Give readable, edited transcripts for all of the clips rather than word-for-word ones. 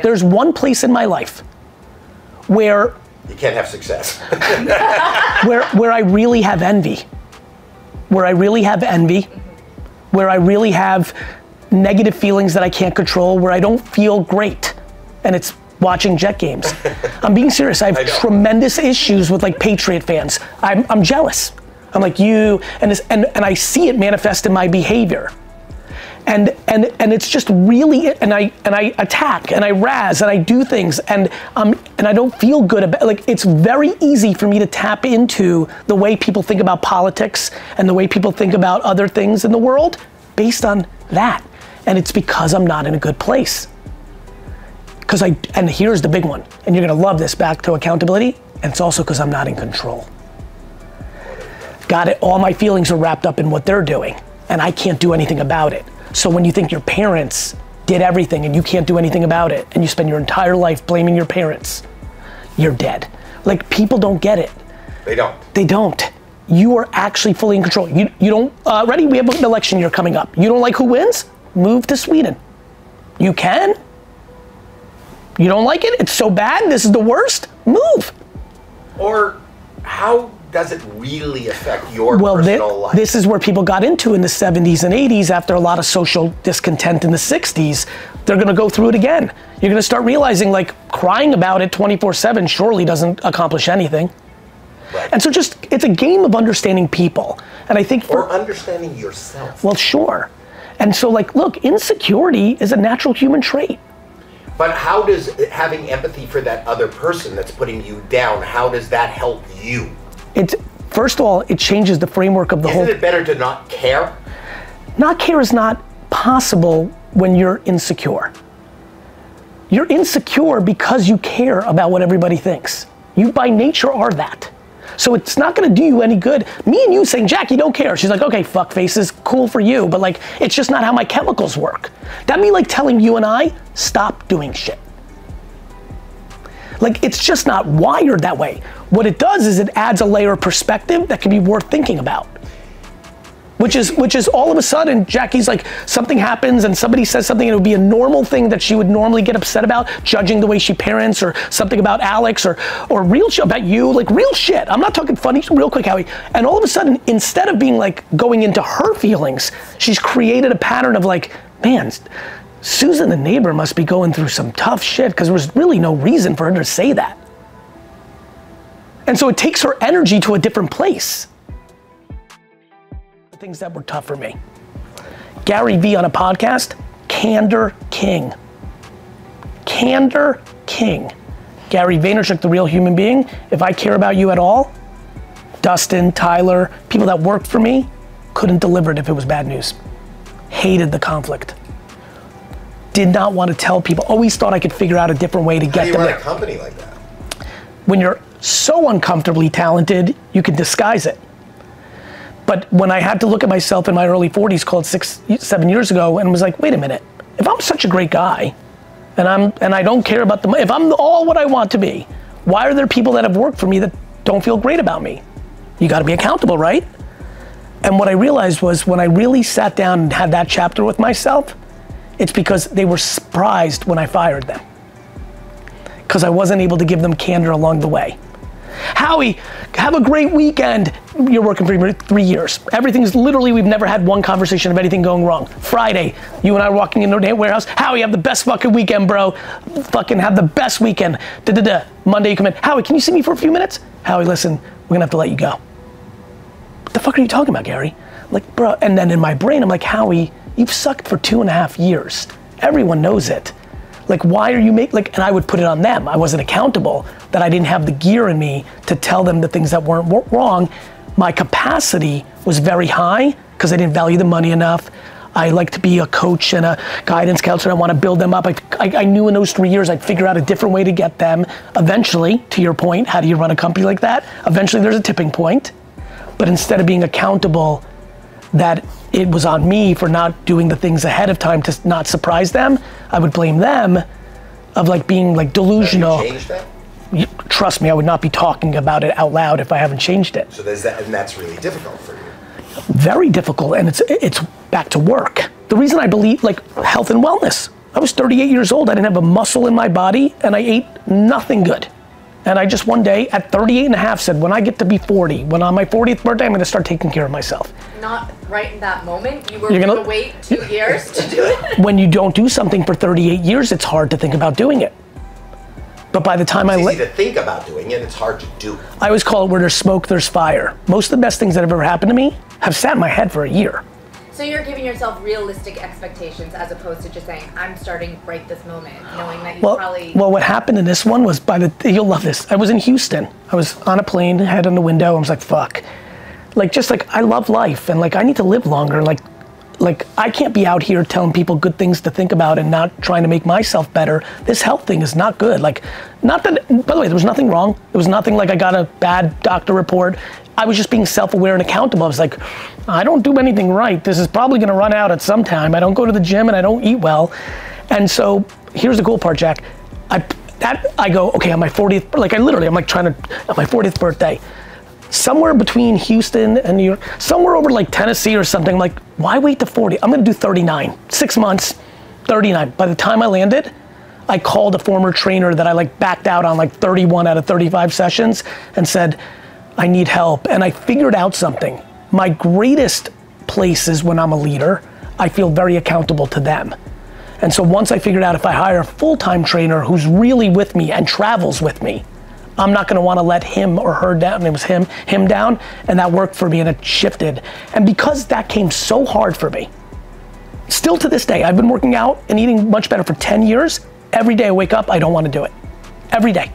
There's one place in my life where you can't have success. where I really have envy. Where I really have envy. Where I really have negative feelings that I can't control, where I don't feel great. And it's watching Jet games. I'm being serious. I have tremendous issues with like Patriot fans. I'm jealous. I'm like you, and I see it manifest in my behavior. And it's just really, and I attack and I razz and I do things and I don't feel good about, like, it's very easy for me to tap into the way people think about politics and the way people think about other things in the world based on that. And it's because I'm not in a good place. And here's the big one, and you're gonna love this, back to accountability, and it's also because I'm not in control. Got it, all my feelings are wrapped up in what they're doing, and I can't do anything about it. So when you think your parents did everything and you can't do anything about it, and you spend your entire life blaming your parents, you're dead. Like, people don't get it. They don't. They don't. You are actually fully in control. You don't, ready? We have an election year coming up. You don't like who wins? Move to Sweden. You can. You don't like it? It's so bad, this is the worst? Move. Or how does it really affect your personal life? This is where people got into in the 70s and 80s after a lot of social discontent in the 60s. They're gonna go through it again. You're gonna start realizing, like, crying about it 24/7 surely doesn't accomplish anything. Right. And so just, it's a game of understanding people. And I think or understanding yourself. Well, sure. And so, like, look, insecurity is a natural human trait. But how does having empathy for that other person that's putting you down, how does that help you? First of all, it changes the framework of the whole. Isn't it better to not care? Not care is not possible when you're insecure. You're insecure because you care about what everybody thinks. You by nature are that. So it's not gonna do you any good. Me and you saying, Jack, you don't care. She's like, okay, fuck faces, cool for you, but like, it's just not how my chemicals work. That'd be like telling you and I, stop doing shit. Like, it's just not wired that way. What it does is it adds a layer of perspective that can be worth thinking about. Which is all of a sudden, Jackie's like, something happens and somebody says something and it would be a normal thing that she would normally get upset about, judging the way she parents, or something about Alex, or real shit about you, like real shit. I'm not talking funny, real quick, Howie. And all of a sudden, instead of being like, going into her feelings, she's created a pattern of like, man, Susan the neighbor must be going through some tough shit, because there was really no reason for her to say that. And so it takes her energy to a different place. Things that were tough for me. Garyvee on a podcast, Candor King. Candor King. Gary Vaynerchuk, the real human being. If I care about you at all, Dustin, Tyler, people that worked for me, couldn't deliver it if it was bad news. Hated the conflict. Did not want to tell people, always thought I could figure out a different way to get them there. How do you run a company like that? When you're so uncomfortably talented, you can disguise it. But when I had to look at myself in my early 40s, called 7 years ago, and was like, wait a minute, if I'm such a great guy, and I don't care about the money, if I'm all what I want to be, why are there people that have worked for me that don't feel great about me? You gotta be accountable, right? And what I realized was, when I really sat down and had that chapter with myself, it's because they were surprised when I fired them. Because I wasn't able to give them candor along the way. Howie, have a great weekend. You're working for 3 years. Everything's literally, we've never had one conversation of anything going wrong. Friday, you and I are walking in the warehouse. Howie, have the best fucking weekend, bro. Fucking have the best weekend. Monday you come in. Howie, can you see me for a few minutes? Howie, listen, we're gonna have to let you go. What the fuck are you talking about, Gary? Like, bro, and then in my brain, I'm like, Howie, you've sucked for 2.5 years. Everyone knows it. Like, why are you and I would put it on them. I wasn't accountable, that I didn't have the gear in me to tell them the things that weren't wrong. My capacity was very high because I didn't value the money enough. I like to be a coach and a guidance counselor. I want to build them up. I knew in those 3 years I'd figure out a different way to get them. Eventually, to your point, how do you run a company like that? Eventually there's a tipping point. But instead of being accountable that it was on me for not doing the things ahead of time to not surprise them, I would blame them of like being like delusional. Have you changed that? Trust me, I would not be talking about it out loud if I haven't changed it. So there's that, and that's really difficult for you. Very difficult, and it's back to work. The reason I believe, like, health and wellness, I was 38 years old. I didn't have a muscle in my body, and I ate nothing good. And I just one day at 38 and a half said, when I get to be 40, when on my 40th birthday, I'm gonna start taking care of myself. Not right in that moment. You were gonna wait 2 years to do it. When you don't do something for 38 years, it's hard to think about doing it. But by the time it's easy to think about doing it, it's hard to do. I always call it where there's smoke, there's fire. Most of the best things that have ever happened to me have sat in my head for a year. So you're giving yourself realistic expectations as opposed to just saying, I'm starting right this moment, knowing that you probably... Well, what happened in this one was you'll love this. I was in Houston. I was on a plane, head on the window. I was like, fuck. I love life and I need to live longer. Like I can't be out here telling people good things to think about and not trying to make myself better. This health thing is not good. Not that, by the way, there was nothing wrong. There was nothing I got a bad doctor report. I was just being self-aware and accountable. I was like, I don't do anything right. This is probably gonna run out at some time. I don't go to the gym and I don't eat well. And so here's the cool part, Jack. I go, okay, on my 40th, I'm on my 40th birthday, somewhere between Houston and New York, somewhere over Tennessee or something. I'm like, why wait to 40? I'm gonna do 39, 6 months, 39. By the time I landed, I called a former trainer that I backed out on 31 out of 35 sessions and said, I need help. And I figured out something. My greatest place is when I'm a leader, I feel very accountable to them. And so once I figured out if I hire a full-time trainer who's really with me and travels with me, I'm not gonna wanna let him or her down. It was him down, and that worked for me and it shifted. And because that came so hard for me, still to this day, I've been working out and eating much better for 10 years. Every day I wake up, I don't wanna do it. Every day.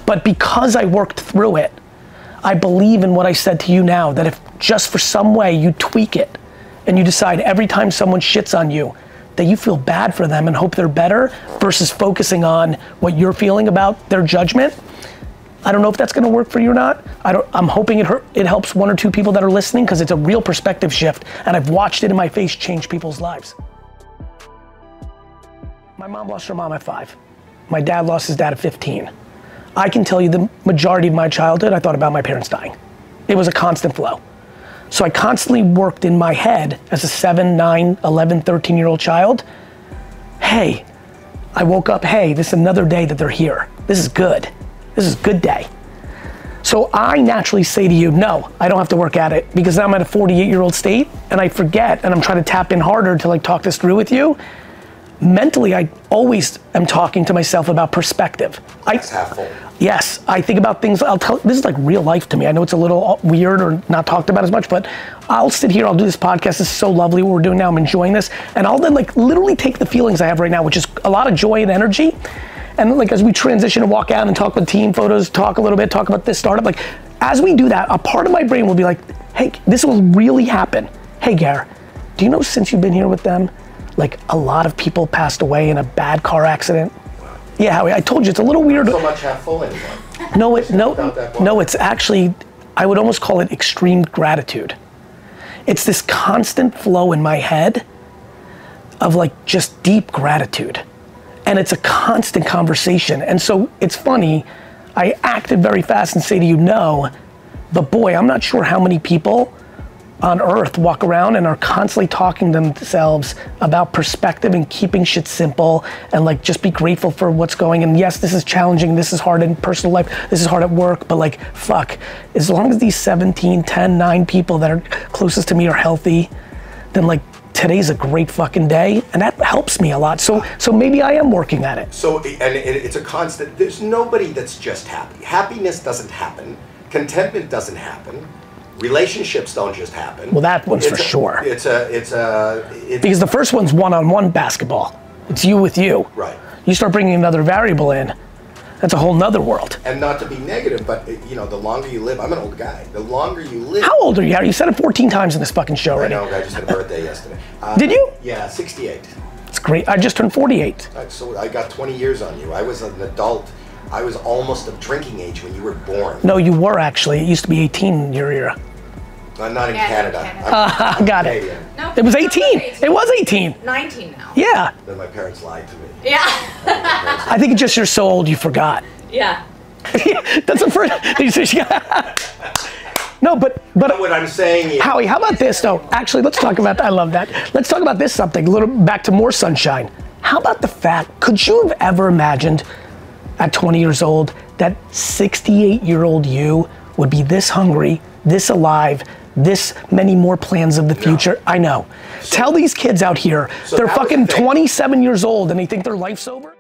But because I worked through it, I believe in what I said to you now, that if just for some way you tweak it and you decide every time someone shits on you that you feel bad for them and hope they're better versus focusing on what you're feeling about their judgment, I don't know if that's gonna work for you or not. I'm hoping it helps 1 or 2 people that are listening because it's a real perspective shift and I've watched it in my face change people's lives. My mom lost her mom at 5. My dad lost his dad at 15. I can tell you the majority of my childhood, I thought about my parents dying. It was a constant flow. So I constantly worked in my head as a 7, 9, 11, 13-year-old child. Hey, I woke up, hey, this is another day that they're here. This is good. This is a good day. So I naturally say to you, no, I don't have to work at it because I'm at a 48-year-old state and I forget and I'm trying to tap in harder to talk this through with you. Mentally, I always am talking to myself about perspective. Glass half full. Yes, I think about things, this is real life to me. I know it's a little weird or not talked about as much, but I'll sit here, I'll do this podcast, this is so lovely what we're doing now, I'm enjoying this, and I'll then literally take the feelings I have right now, which is a lot of joy and energy, and as we transition and walk out and talk with team photos, talk a little bit, talk about this startup, as we do that, a part of my brain will be like, hey, this will really happen. Hey, Gar, do you know since you've been here with them, a lot of people passed away in a bad car accident? Yeah, Howie, I told you, it's a little weird. Not so much half full anymore. No, it's actually, I would almost call it extreme gratitude. It's this constant flow in my head of just deep gratitude. And it's a constant conversation. And so it's funny, I acted very fast and say to you, no, but boy, I'm not sure how many people on earth walk around and are constantly talking to themselves about perspective and keeping shit simple and just be grateful for what's going. And yes, this is challenging, this is hard in personal life, this is hard at work, but fuck, as long as these 17, 10, 9 people that are closest to me are healthy, then today's a great fucking day, and that helps me a lot. So maybe I am working at it. So, and it's a constant, there's nobody that's just happy. Happiness doesn't happen, contentment doesn't happen. Relationships don't just happen. Well, that one's for sure. It's because the first one's one-on-one basketball. It's you with you. Right. You start bringing another variable in, that's a whole nother world. And not to be negative, but the longer you live, I'm an old guy. The longer you live. How old are you? You said it 14 times in this fucking show already. I know, I just had a birthday yesterday. Did you? Yeah, 68. It's great. I just turned 48. So I got 20 years on you. I was an adult. I was almost of drinking age when you were born. No, you were actually. It used to be 18 in your era. Not in Canada. Got it. No, it was 18. It was 18. 19 now. Yeah. Then my parents lied to me. Yeah. I think it's just you're so old you forgot. Yeah. That's the first. No, but what I'm saying is, Howie, how about this though? Actually, let's talk about. I love that. Let's talk about this something. A little back to more sunshine. How about the fact, could you have ever imagined at 20 years old that 68-year-old you would be this hungry, this alive, this many more plans of the future? I know. Tell these kids out here, they're fucking 27 years old and they think their life's over.